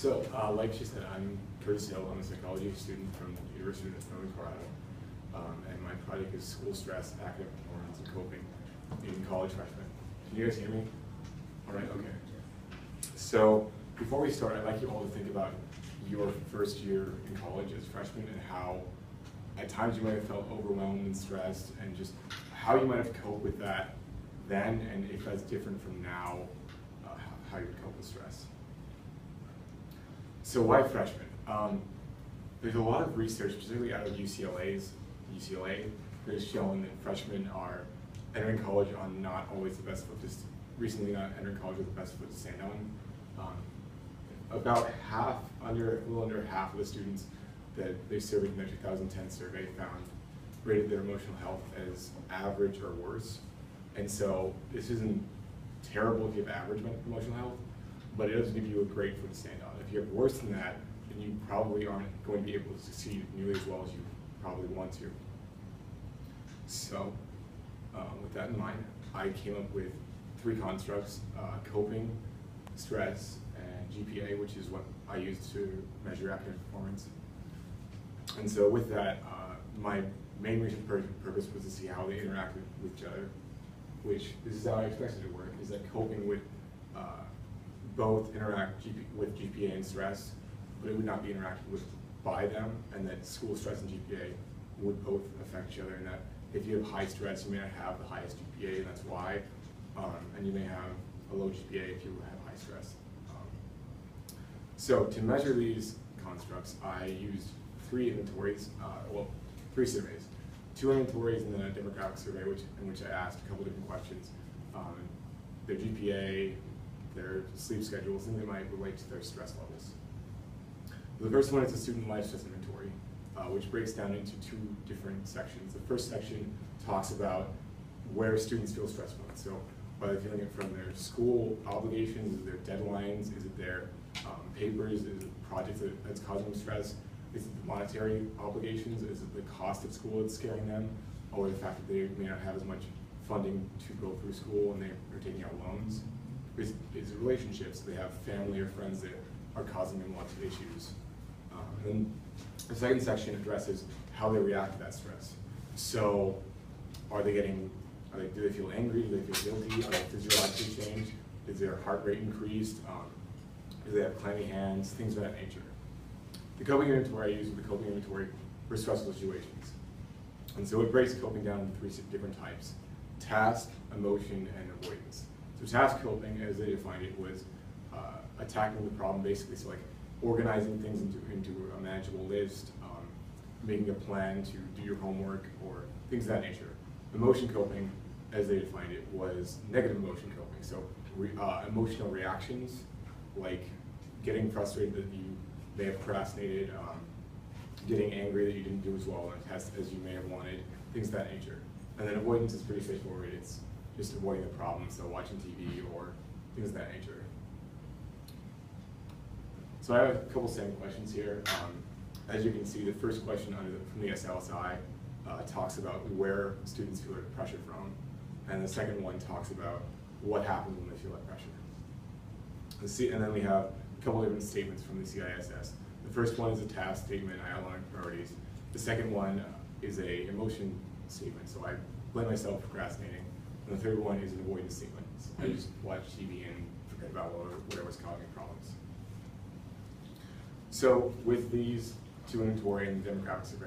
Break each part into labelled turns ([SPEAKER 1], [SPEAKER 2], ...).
[SPEAKER 1] Like she said, I'm Curtis Hill. I'm a psychology student from the University of Northern Colorado. And my project is school stress, academic performance, and coping in college freshmen. Can you guys hear me? All right, okay. So before we start, I'd like you all to think about your first year in college as freshmen and how at times you might have felt overwhelmed and stressed, and just how you might have coped with that then, and if that's different from now, how you would cope with stress. So why freshmen? There's a lot of research, particularly out of UCLA, that has shown that freshmen are entering college on not always the best foot, just recently not entering college with the best foot to stand on. About a little under half of the students that they surveyed in their 2010 survey rated their emotional health as average or worse. And so this isn't terrible if you have average emotional health, but it doesn't give you a great foot to stand on. If you have worse than that, then you probably aren't going to be able to succeed nearly as well as you probably want to. So with that in mind, I came up with 3 constructs: coping, stress, and GPA, which is what I use to measure academic performance. And so with that, my main reason purpose was to see how they interacted with each other, which this is how I expected it to work, is that coping would both interact with GPA and stress, but it would not be interacted with by them, and that school stress and GPA would both affect each other, and that if you have high stress, you may not have the highest GPA, and that's why, and you may have a low GPA if you have high stress. So to measure these constructs, I used 3 inventories, 3 surveys. 2 inventories and then a demographic survey in which I asked a couple different questions. Their GPA, their sleep schedules, things that might relate to their stress levels. The first one is a student life stress inventory, which breaks down into 2 different sections. The first section talks about where students feel stressed from. So are they feeling it from their school obligations, is it their deadlines, is it their papers, is it projects that's causing them stress? Is it the monetary obligations? Is it the cost of school that's scaring them? Or the fact that they may not have as much funding to go through school and they are taking out loans? Is it relationships? Do they have family or friends that are causing them lots of issues? And then the second section addresses how they react to that stress. So do they feel angry? Do they feel guilty? Are they physiologically changed? Is their heart rate increased? Do they have clammy hands? Things of that nature. The coping inventory I use with the coping inventory for stressful situations. And so it breaks coping down into 3 different types: task, emotion, and avoidance. So task coping, as they defined it, was attacking the problem basically, so like organizing things into a manageable list, making a plan to do your homework, or things of that nature. Emotion coping, as they defined it, was negative emotion coping. So emotional reactions, like getting frustrated that you may have procrastinated, getting angry that you didn't do as well on a test as you may have wanted, things of that nature. And then avoidance is pretty straightforward. It's just avoiding the problem, so watching TV or things of that nature. So I have a couple sample questions here. As you can see, the first question from the SLSI talks about where students feel that pressure from, and the second one talks about what happens when they feel that pressure. And then we have a couple different statements from the CISS. The first one is a task statement, I outline priorities. The second one is a emotion statement, so I blame myself for procrastinating. And the third one is an avoidance statement. So I just watch TV and forget about whatever's causing problems. So with these 2 inventory and the demographic survey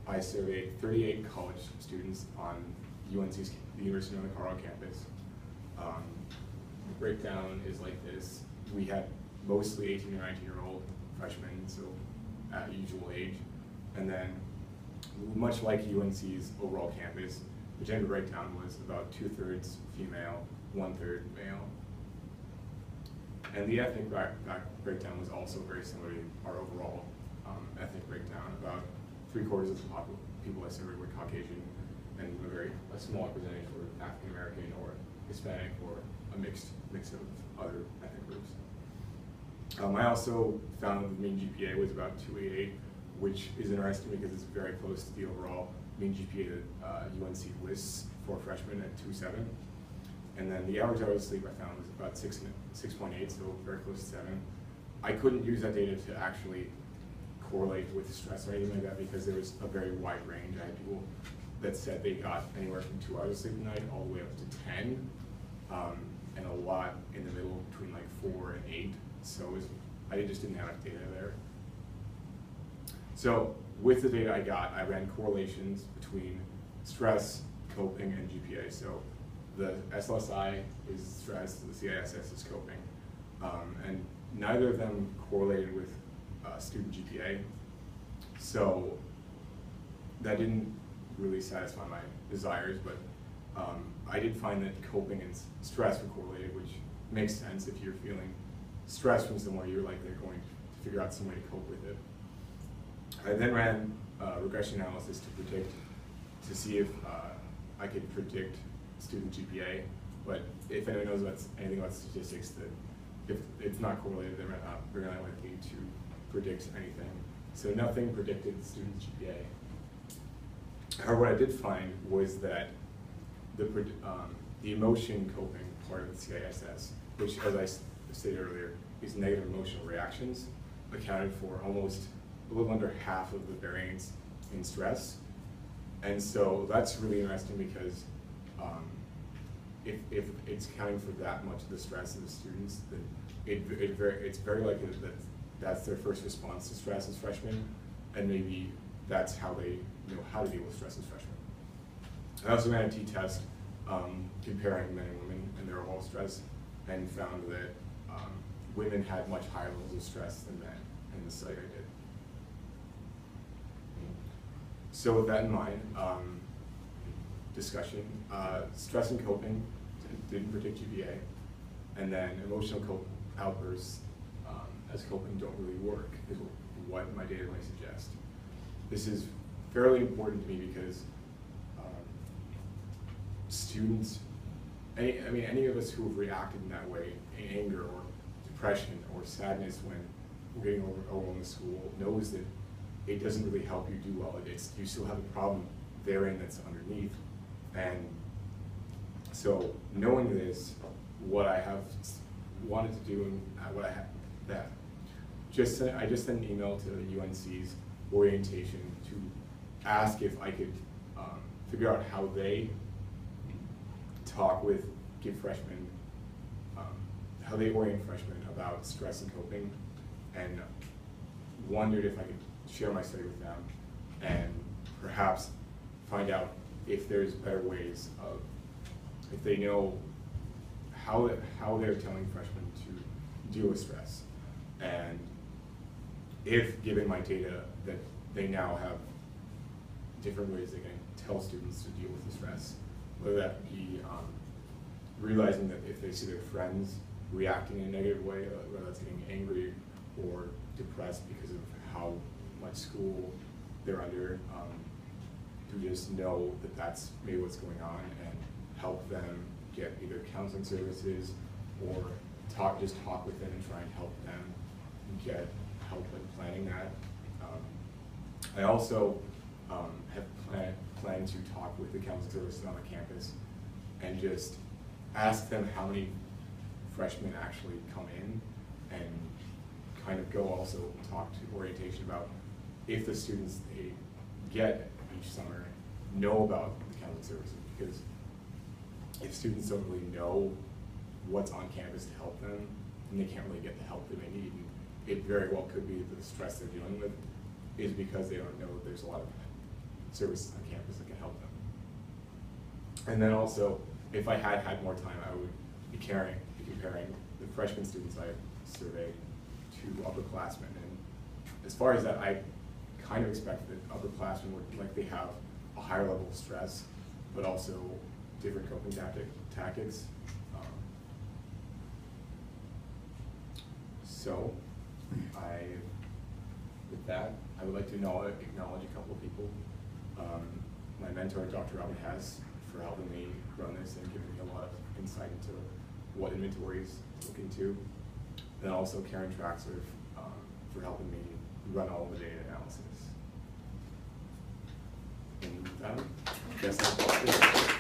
[SPEAKER 1] I surveyed 38 college students on UNC's, the University of Northern Colorado campus. The breakdown is like this. We had mostly 18 or 19-year-old freshmen, so at usual age. And then, much like UNC's overall campus, the gender breakdown was about 2/3 female, 1/3 male. And the ethnic breakdown was also very similar to our overall ethnic breakdown. About 3/4 of the people I surveyed were Caucasian, and a small percentage were African American or Hispanic, or a mix of other ethnic groups. I also found the mean GPA was about 288, which is interesting because it's very close to the overall mean GPA that UNC lists for freshmen at 2.7. And then the average hours of sleep I found was about 6.8, so very close to 7. I couldn't use that data to actually correlate with stress or anything like that because there was a very wide range. I had people that said they got anywhere from 2 hours of sleep a night all the way up to 10, and a lot in the middle between like 4 and 8. So I just didn't have enough data there. So with the data I got, I ran correlations between stress, coping, and GPA. So the SLSI is stress, the CISS is coping. And neither of them correlated with student GPA. So that didn't really satisfy my desires, but I did find that coping and stress were correlated, which makes sense. If you're feeling stress from somewhere, you're likely going to figure out some way to cope with it. I then ran regression analysis to see if I could predict student GPA, but if anyone knows anything about statistics, that if it's not correlated, they're not very likely to predict anything. So nothing predicted student GPA. However, what I did find was that the emotion coping part of the CISS, which, as I stated earlier, is negative emotional reactions, accounted for almost a little under half of the variance in stress. And so that's really interesting because if it's accounting for that much of the stress of the students, then it's very likely that that's their first response to stress as freshmen, and maybe that's how they know how to deal with stress as freshmen. I also ran a t-test comparing men and women and their overall stress, and found that women had much higher levels of stress than men in the study I did. So with that in mind, discussion, stress and coping didn't predict GPA, and then emotional outbursts as coping don't really work, is what my data might suggest. This is fairly important to me because students, any of us who have reacted in that way, in anger or depression or sadness when we're getting overwhelmed in school, knows that it doesn't really help you do well. You still have a problem therein that's underneath. And so knowing this, what I have wanted to do and what I have that, I just sent an email to UNC's orientation to ask if I could figure out how they give freshmen, how they orient freshmen about stress and coping, and wondered if I could share my study with them and perhaps find out if there's better ways of, if they know how they're telling freshmen to deal with stress, and if, given my data, that they now have different ways they can tell students to deal with the stress, whether that be realizing that if they see their friends reacting in a negative way, whether that's getting angry or depressed because of how much school they're under, to just know that that's maybe what's going on and help them get either counseling services or just talk with them and try and help them get help in planning that. I also have planned to talk with the counseling services on the campus and just ask them how many freshmen actually come in, and kind of go also talk to orientation about if the students they get each summer know about the counseling services, because if students don't really know what's on campus to help them, then they can't really get the help that they need. And it very well could be that the stress they're dealing with is because they don't know that there's a lot of services on campus that can help them. And then also, if I had more time, I would be comparing the freshman students I surveyed to upperclassmen. And as far as that, I kind of expect that upperclassmen would likely have a higher level of stress, but also different coping tactics. So, with that, I would like to acknowledge a couple of people. My mentor, Dr. Robin Hess, for helping me run this and giving me a lot of insight into what inventories to look into. And also Karen Traxler for helping me run all the data analysis. And with that, I guess that's all.